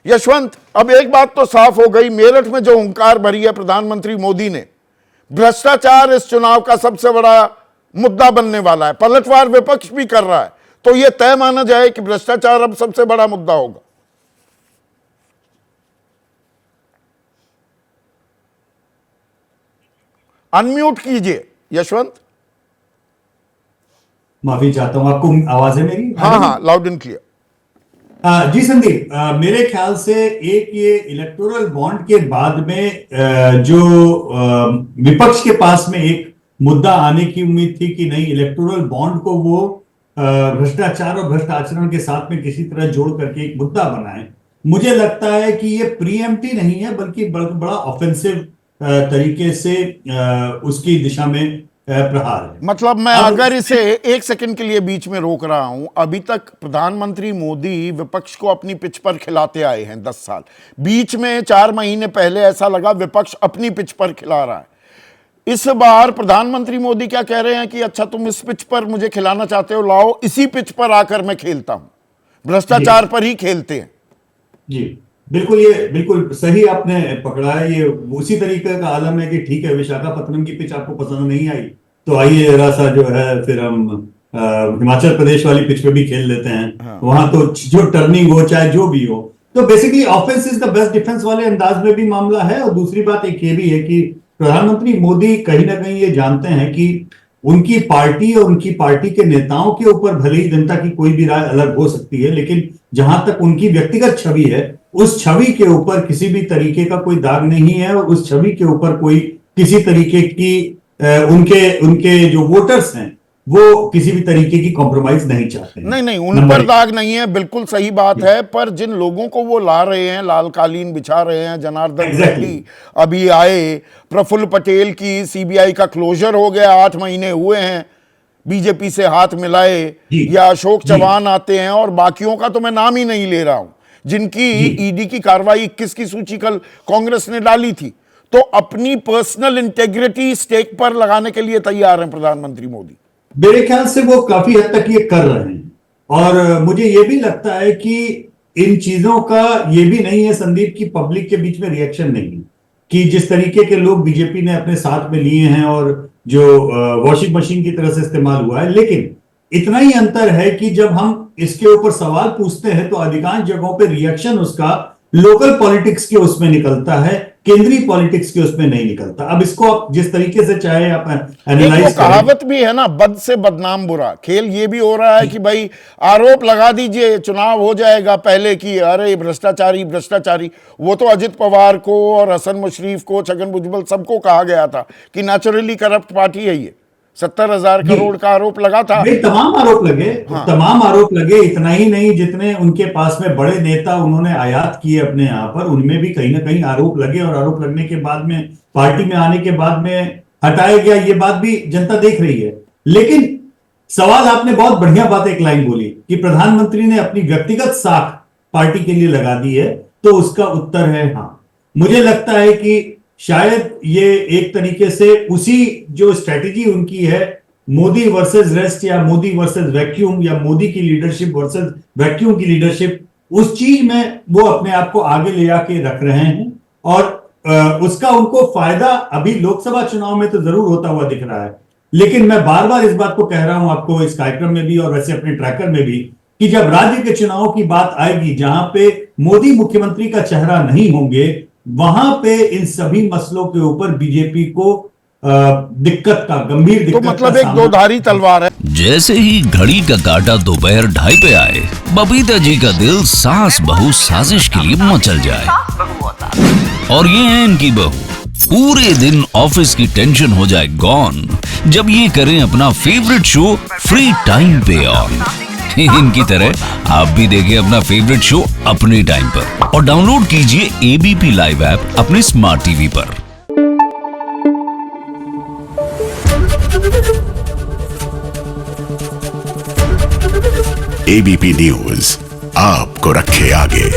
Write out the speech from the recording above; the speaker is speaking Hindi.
यशवंत, अब एक बात तो साफ हो गई, मेरठ में जो हुंकार भरी है प्रधानमंत्री मोदी ने, भ्रष्टाचार इस चुनाव का सबसे बड़ा मुद्दा बनने वाला है। पलटवार विपक्ष भी कर रहा है, तो यह तय माना जाए कि भ्रष्टाचार अब सबसे बड़ा मुद्दा होगा। अनम्यूट कीजिए यशवंत। माफी चाहता हूं, आपको आवाज है मेरी? हाँ, लाउड एंड क्लियर। जी संदीप, मेरे ख्याल से एक ये इलेक्टोरल बॉन्ड के बाद में जो विपक्ष के पास में एक मुद्दा आने की उम्मीद थी कि नहीं, इलेक्टोरल बॉन्ड को वो भ्रष्टाचार और भ्रष्ट आचरण के साथ में किसी तरह जोड़ करके एक मुद्दा बनाए। मुझे लगता है कि ये प्रीएम्प्टी नहीं है, बल्कि बड़ा ऑफेंसिव तरीके से उसकी दिशा में प्रहार है। मतलब मैं अगर इसे एक सेकंड के लिए बीच में रोक रहा हूं, अभी तक प्रधानमंत्री मोदी विपक्ष को अपनी पिच पर खिलाते आए हैं 10 साल। बीच में 4 महीने पहले ऐसा लगा विपक्ष अपनी पिच पर खिला रहा है। इस बार प्रधानमंत्री मोदी क्या कह रहे हैं कि अच्छा तुम इस पिच पर मुझे खिलाना चाहते हो, लाओ इसी पिच पर आकर मैं खेलता हूं। भ्रष्टाचार पर ही खेलते हैं। जी बिल्कुल, ये बिल्कुल सही आपने पकड़ा है। ये उसी तरीके का आलम है कि ठीक है, विशाखापत्तनम की पिच आपको पसंद नहीं आई तो आइए जरा सा जो है फिर हम हिमाचल प्रदेश वाली पिच पे भी खेल लेते हैं। हाँ। वहां तो जो टर्निंग हो चाहे जो भी हो, तो basically offence is the best defence वाले अंदाज में भी मामला है। और दूसरी बात एक ये भी है कि प्रधानमंत्री मोदी कहीं ना कहीं ये जानते हैं कि उनकी पार्टी और उनकी पार्टी के नेताओं के ऊपर भले ही जनता की कोई भी राय अलग हो सकती है, लेकिन जहां तक उनकी व्यक्तिगत छवि है, उस छवि के ऊपर किसी भी तरीके का कोई दाग नहीं है और उस छवि के ऊपर कोई किसी तरीके की उनके जो वोटर्स हैं वो किसी भी तरीके की कॉम्प्रोमाइज नहीं चाहते हैं। नहीं, उन पर दाग नहीं है, बिल्कुल सही बात है। पर जिन लोगों को वो ला रहे हैं, लाल कालीन बिछा रहे हैं, जनार्दन रेड्डी अभी आए, प्रफुल्ल पटेल की सीबीआई का क्लोजर हो गया, 8 महीने हुए हैं बीजेपी से हाथ मिलाए, या अशोक चौहान आते हैं, और बाकियों का तो मैं नाम ही नहीं ले रहा हूं, जिनकी ईडी की कार्रवाई 21 की सूची कल कांग्रेस ने डाली थी। तो अपनी पर्सनल इंटेग्रिटी स्टेक पर लगाने के लिए तैयार हैं प्रधानमंत्री मोदी। मेरे ख्याल से वो काफी हद तक ये कर रहे हैं। और मुझे ये भी लगता है कि इन चीजों का ये भी नहीं है संदीप की पब्लिक के बीच में रिएक्शन नहीं है कि जिस तरीके के लोग बीजेपी ने अपने साथ में लिए हैं और जो वॉशिंग मशीन की तरह से इस्तेमाल हुआ है। लेकिन इतना ही अंतर है कि जब हम इसके ऊपर सवाल पूछते हैं तो अधिकांश जगहों पे रिएक्शन उसका लोकल पॉलिटिक्स के उसमें निकलता है, केंद्रीय पॉलिटिक्स के उसमें नहीं निकलता। अब इसको आप जिस तरीके से चाहे आप एनालाइज करें, कहावत भी है ना, बद से बदनाम बुरा। खेल ये भी हो रहा है कि भाई आरोप लगा दीजिए, चुनाव हो जाएगा पहले कि अरे भ्रष्टाचारी। वो तो अजित पवार को और हसन मुशरीफ को, छगन भुजबल सबको कहा गया था कि नेचुरली करप्ट पार्टी है ये। 70,000 करोड़ का आरोप लगा था। तमाम आरोप लगे। हाँ। तमाम आरोप लगे। इतना ही नहीं, जितने उनके पास में बड़े नेता उन्होंने आयात किए अपने यहाँ पर, उनमें भी कहीं ना कहीं आरोप लगे। और आरोप लगने के बाद में पार्टी में आने के बाद में हटाया गया, ये बात भी जनता देख रही है। लेकिन सवाल आपने बहुत बढ़िया बात एक लाइन बोली कि प्रधानमंत्री ने अपनी व्यक्तिगत साख पार्टी के लिए लगा दी है, तो उसका उत्तर है हाँ। मुझे लगता है कि शायद ये एक तरीके से उसी जो स्ट्रेटेजी उनकी है, मोदी वर्सेस रेस्ट या मोदी वर्सेस वैक्यूम या मोदी की लीडरशिप वर्सेस वैक्यूम की लीडरशिप, उस चीज में वो अपने आप को आगे ले जाके रख रहे हैं। और उसका उनको फायदा अभी लोकसभा चुनाव में तो जरूर होता हुआ दिख रहा है। लेकिन मैं बार बार इस बात को कह रहा हूं आपको इस कार्यक्रम में भी और वैसे अपने ट्रैकर में भी, कि जब राज्य के चुनाव की बात आएगी जहां पे मोदी मुख्यमंत्री का चेहरा नहीं होंगे, वहां पे इन सभी मसलों के ऊपर बीजेपी को दिक्कत का गंभीर दिक्कत, तो मतलब एक दोधारी तलवार है। जैसे ही घड़ी का काटा दोपहर 2:30 पे आए, बबीता जी का दिल सास बहू साजिश के लिए मचल जाए। और ये है इनकी बहू, पूरे दिन ऑफिस की टेंशन हो जाए गॉन जब ये करें अपना फेवरेट शो फ्री टाइम पे ऑन। इनकी तरह आप भी देखिए अपना फेवरेट शो अपने टाइम पर और डाउनलोड कीजिए एबीपी लाइव ऐप अपने स्मार्ट टीवी पर। एबीपी न्यूज आपको रखे आगे।